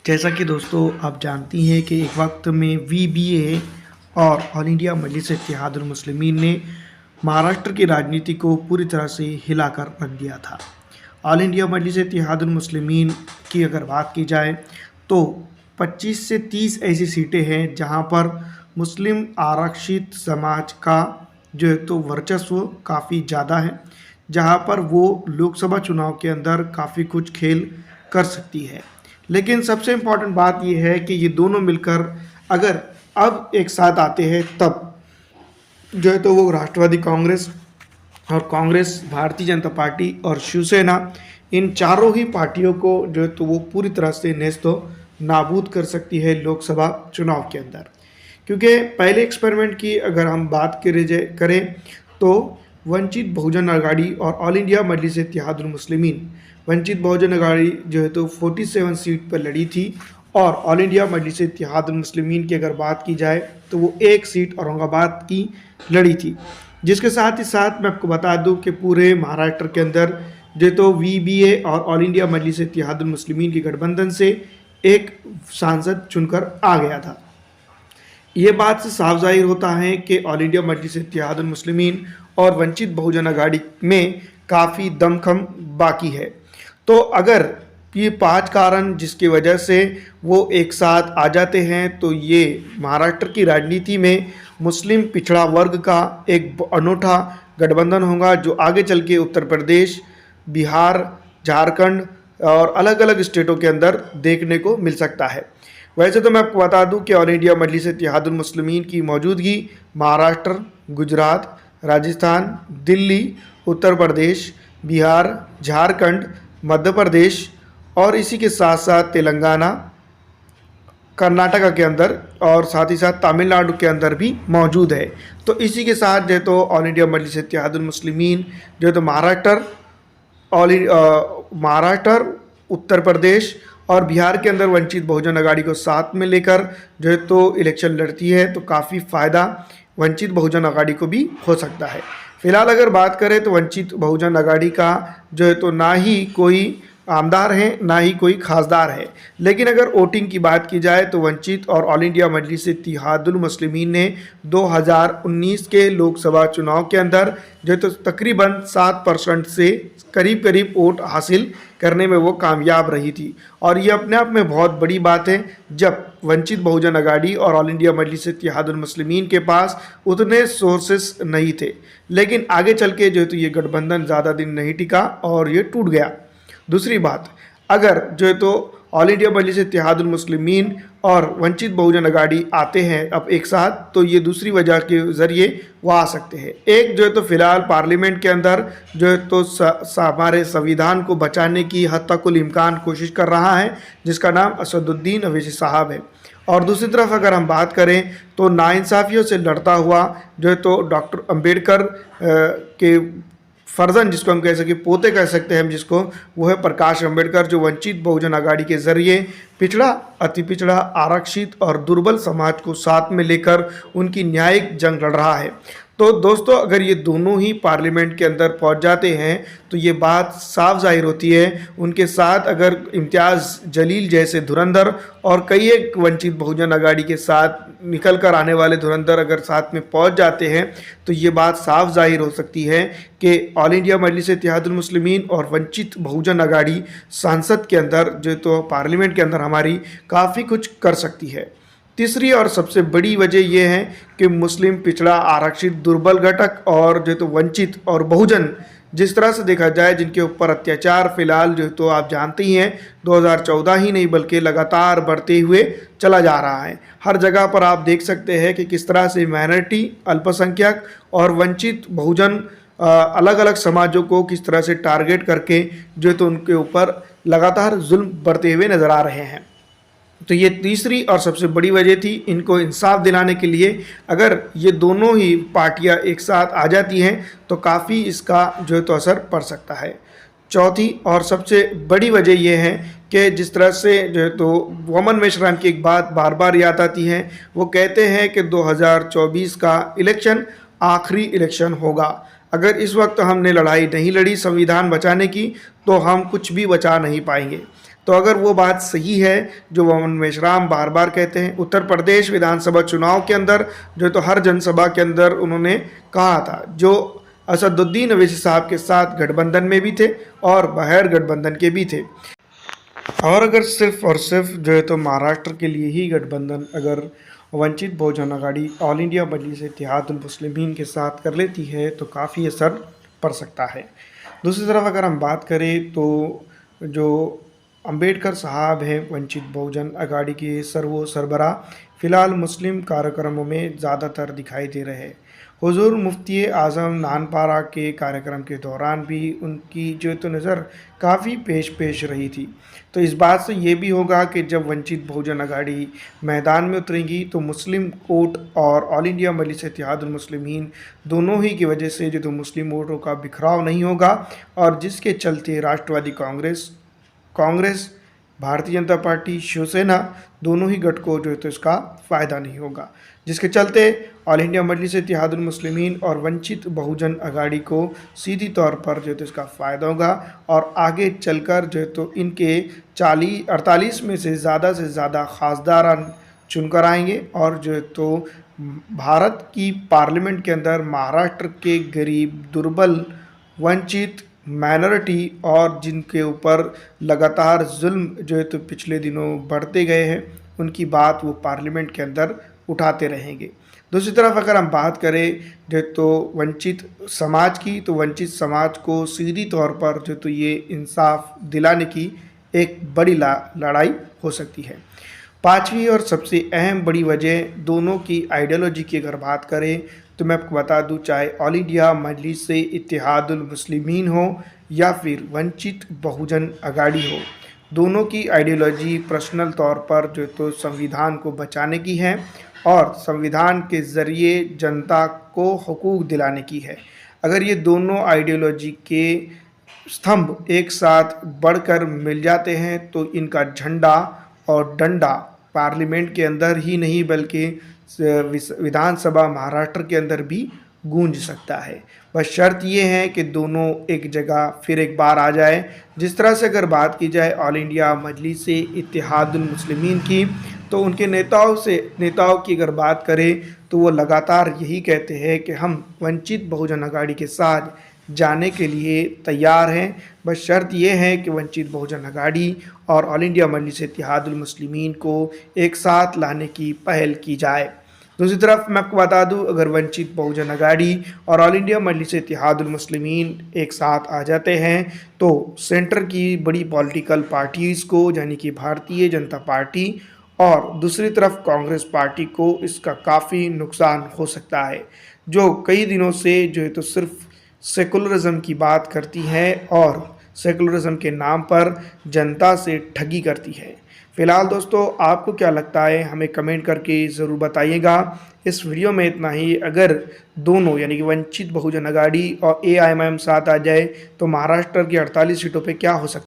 जैसा कि दोस्तों आप जानती हैं कि एक वक्त में वीबीए और ऑल इंडिया मजलिस इत्तेहादुल मुस्लिमीन ने महाराष्ट्र की राजनीति को पूरी तरह से हिलाकर रख दिया था। ऑल इंडिया मजलिस इत्तेहादुल मुस्लिमीन की अगर बात की जाए तो 25 से 30 ऐसी सीटें हैं जहां पर मुस्लिम आरक्षित समाज का जो है तो वर्चस्व काफ़ी ज़्यादा है, जहां पर वो लोकसभा चुनाव के अंदर काफ़ी कुछ खेल कर सकती है। लेकिन सबसे इम्पॉर्टेंट बात यह है कि ये दोनों मिलकर अगर अब एक साथ आते हैं तब जो है तो वो राष्ट्रवादी कांग्रेस और कांग्रेस, भारतीय जनता पार्टी और शिवसेना, इन चारों ही पार्टियों को जो है तो वो पूरी तरह से नेस्तो नाबूद कर सकती है लोकसभा चुनाव के अंदर। क्योंकि पहले एक्सपेरिमेंट की अगर हम बात करें तो वंचित बहुजन अघाड़ी और ऑल इंडिया मजलिस इत्तेहादुल मुस्लिमीन, वंचित बहुजन अघाड़ी जो है तो 47 सीट पर लड़ी थी और ऑल इंडिया मजलिस इत्तेहादुल मुस्लिमीन की अगर बात की जाए तो वो एक सीट औरंगाबाद की लड़ी थी। जिसके साथ ही साथ मैं आपको बता दूं कि पूरे महाराष्ट्र के अंदर जो तो वीबीए और ऑल इंडिया मजलिस इत्तेहादुल मुस्लिमीन के गठबंधन से एक सांसद चुनकर आ गया था। ये बात से साफ जाहिर होता है कि ऑल इंडिया मजलिस इत्तेहादुल मुस्लिमीन और वंचित बहुजन अघाड़ी में काफ़ी दमखम बाकी है। तो अगर ये 5 कारण जिसकी वजह से वो एक साथ आ जाते हैं तो ये महाराष्ट्र की राजनीति में मुस्लिम पिछड़ा वर्ग का एक अनूठा गठबंधन होगा, जो आगे चल के उत्तर प्रदेश, बिहार, झारखंड और अलग अलग स्टेटों के अंदर देखने को मिल सकता है। वैसे तो मैं आपको बता दूं कि ऑल इंडिया मजलिस इत्तेहादुल मुस्लिमीन की मौजूदगी महाराष्ट्र, गुजरात, राजस्थान, दिल्ली, उत्तर प्रदेश, बिहार, झारखंड, मध्य प्रदेश और इसी के साथ साथ तेलंगाना, कर्नाटका के अंदर और साथ ही साथ तमिलनाडु के अंदर भी मौजूद है। तो इसी के साथ जो है तो ऑल इंडिया मजलिस इत्तेहादुल मुस्लिमीन जो है तो महाराष्ट्र, उत्तर प्रदेश और बिहार के अंदर वंचित बहुजन अघाड़ी को साथ में लेकर जो है तो इलेक्शन लड़ती है, तो काफ़ी फ़ायदा वंचित बहुजन अघाड़ी को भी हो सकता है। फिलहाल अगर बात करें तो वंचित बहुजन अघाड़ी का जो है तो ना ही कोई आमदार है ना ही कोई खासदार है। लेकिन अगर वोटिंग की बात की जाए तो वंचित और ऑल इंडिया मजलिस इत्तेहादुल मुस्लिमीन ने 2019 के लोकसभा चुनाव के अंदर जो तो तकरीबन 7% से करीब करीब वोट हासिल करने में वो कामयाब रही थी। और ये अपने आप में बहुत बड़ी बात है जब वंचित बहुजन अघाड़ी और ऑल इंडिया मजलिस इत्तेहादुल मुस्लिमीन के पास उतने सोर्सेस नहीं थे। लेकिन आगे चल के जो है तो ये गठबंधन ज़्यादा दिन नहीं टिका और ये टूट गया। दूसरी बात, अगर जो है तो ऑल इंडिया मजलिस इत्तेहादुल मुस्लिमीन और वंचित बहुजन अघाड़ी आते हैं अब एक साथ, तो ये दूसरी वजह के ज़रिए वो आ सकते हैं। एक जो है तो फिलहाल पार्लियामेंट के अंदर जो है तो हमारे संविधान को बचाने की हद तक कुल इम्कान कोशिश कर रहा है, जिसका नाम असदुद्दीन अवैसी साहब है। और दूसरी तरफ अगर हम बात करें तो नाइंसाफ़ियों से लड़ता हुआ जो है तो डॉक्टर अंबेडकर के फर्जन, जिसको हम कह सके पोते कह सकते हैं हम जिसको, वो है प्रकाश अंबेडकर, जो वंचित बहुजन अघाड़ी के ज़रिए पिछड़ा, अति पिछड़ा, आरक्षित और दुर्बल समाज को साथ में लेकर उनकी न्यायिक जंग लड़ रहा है। तो दोस्तों अगर ये दोनों ही पार्लियामेंट के अंदर पहुंच जाते हैं तो ये बात साफ जाहिर होती है, उनके साथ अगर इम्तियाज़ जलील जैसे धुरंधर और कई एक वंचित बहुजन अघाड़ी के साथ निकल कर आने वाले धुरंधर अगर साथ में पहुंच जाते हैं तो ये बात साफ जाहिर हो सकती है कि ऑल इंडिया मजलिस इत्तेहादुल मुस्लिमीन और वंचित बहुजन अघाड़ी संसद के अंदर जो तो पार्लियामेंट के अंदर हमारी काफ़ी कुछ कर सकती है। तीसरी और सबसे बड़ी वजह यह है कि मुस्लिम पिछड़ा, आरक्षित, दुर्बल घटक और जो तो वंचित और बहुजन जिस तरह से देखा जाए जिनके ऊपर अत्याचार फिलहाल जो तो आप जानते ही हैं 2014 ही नहीं बल्कि लगातार बढ़ते हुए चला जा रहा है। हर जगह पर आप देख सकते हैं कि किस तरह से माइनॉरिटी, अल्पसंख्यक और वंचित बहुजन अलग अलग समाजों को किस तरह से टारगेट करके जो तो उनके ऊपर लगातार जुल्म बढ़ते हुए नज़र आ रहे हैं। तो ये तीसरी और सबसे बड़ी वजह थी। इनको इंसाफ दिलाने के लिए अगर ये दोनों ही पार्टियां एक साथ आ जाती हैं तो काफ़ी इसका जो है तो असर पड़ सकता है। चौथी और सबसे बड़ी वजह यह है कि जिस तरह से जो है तो वमन मेश्राम की एक बात बार बार याद आती है, वो कहते हैं कि 2024 का इलेक्शन आखिरी इलेक्शन होगा। अगर इस वक्त हमने लड़ाई नहीं लड़ी संविधान बचाने की तो हम कुछ भी बचा नहीं पाएंगे। तो अगर वो बात सही है जो मोहम्मद मेश्राम बार बार कहते हैं, उत्तर प्रदेश विधानसभा चुनाव के अंदर जो तो हर जनसभा के अंदर उन्होंने कहा था, जो असदुद्दीन अवैसी साहब के साथ गठबंधन में भी थे और बगैर गठबंधन के भी थे। और अगर सिर्फ और सिर्फ जो है तो महाराष्ट्र के लिए ही गठबंधन अगर वंचित बहुजन आघाड़ी ऑल इंडिया मजलिस इत्तेहादुल मुस्लिमीन के साथ कर लेती है तो काफ़ी असर पड़ सकता है। दूसरी तरफ अगर हम बात करें तो जो अंबेडकर साहब हैं वंचित बहुजन आघाड़ी के सरबराह फ़िलहाल मुस्लिम कार्यक्रमों में ज़्यादातर दिखाई दे रहे हैं। हुजूर मुफ्ती आज़म नानपारा के कार्यक्रम के दौरान भी उनकी जो तो नज़र काफ़ी पेश रही थी। तो इस बात से ये भी होगा कि जब वंचित बहुजन आघाड़ी मैदान में उतरेंगी तो मुस्लिम वोट और ऑल इंडिया मजलिस इत्तेहादुल मुस्लिमीन दोनों ही की वजह से जो तो मुस्लिम वोटों का बिखराव नहीं होगा, और जिसके चलते राष्ट्रवादी कांग्रेस, भारतीय जनता पार्टी, शिवसेना दोनों ही गठ को जो है तो इसका फ़ायदा नहीं होगा, जिसके चलते ऑल इंडिया मजलिस इत्तेहादुल मुस्लिमीन और वंचित बहुजन आघाड़ी को सीधी तौर पर जो है तो इसका फ़ायदा होगा, और आगे चलकर जो है तो इनके 48 में से ज़्यादा खासदार चुनकर आएंगे, और जो है तो भारत की पार्लियामेंट के अंदर महाराष्ट्र के गरीब, दुर्बल, वंचित, माइनॉरिटी और जिनके ऊपर लगातार जुल्म जो है तो पिछले दिनों बढ़ते गए हैं, उनकी बात वो पार्लियामेंट के अंदर उठाते रहेंगे। दूसरी तरफ अगर हम बात करें जो तो वंचित समाज की, तो वंचित समाज को सीधी तौर पर जो तो ये इंसाफ दिलाने की एक बड़ी लड़ाई हो सकती है। पांचवी और सबसे अहम बड़ी वजह दोनों की आइडियोलॉजी की अगर बात करें तो मैं आपको बता दूं, चाहे ऑल इंडिया मजलिस से इत्तेहादुल मुस्लिमीन हो या फिर वंचित बहुजन आघाड़ी हो, दोनों की आइडियोलॉजी पर्सनल तौर पर जो तो संविधान को बचाने की है और संविधान के ज़रिए जनता को हुकूक दिलाने की है। अगर ये दोनों आइडियोलॉजी के स्तंभ एक साथ बढ़कर मिल जाते हैं तो इनका झंडा और डंडा पार्लियामेंट के अंदर ही नहीं बल्कि विधानसभा महाराष्ट्र के अंदर भी गूंज सकता है। बस शर्त ये है कि दोनों एक जगह फिर एक बार आ जाए। जिस तरह से अगर बात की जाए ऑल इंडिया मजलिस से इत्तेहादुल मुस्लिमीन की, तो उनके नेताओं की अगर बात करें तो वो लगातार यही कहते हैं कि हम वंचित बहुजन आघाड़ी के साथ जाने के लिए तैयार हैं। बस शर्त ये है कि वंचित बहुजन आघाड़ी और ऑल इंडिया मजलिस इत्तेहादुल मुस्लिमीन को एक साथ लाने की पहल की जाए। दूसरी तरफ मैं आपको बता दूं, अगर वंचित बहुजन आघाड़ी और ऑल इंडिया मजलिस इत्तेहादुल मुस्लिमीन एक साथ आ जाते हैं तो सेंटर की बड़ी पॉलिटिकल पार्टीज़ को, यानी कि भारतीय जनता पार्टी और दूसरी तरफ कांग्रेस पार्टी को इसका काफ़ी नुकसान हो सकता है, जो कई दिनों से जो है तो सिर्फ सेकुलरिज्म की बात करती है और सेकुलरिज्म के नाम पर जनता से ठगी करती है। फ़िलहाल दोस्तों, आपको क्या लगता है हमें कमेंट करके ज़रूर बताइएगा। इस वीडियो में इतना ही। अगर दोनों यानी कि वंचित बहुजन आघाड़ी और AIMIM साथ आ जाए तो महाराष्ट्र की 48 सीटों पे क्या हो सकता है।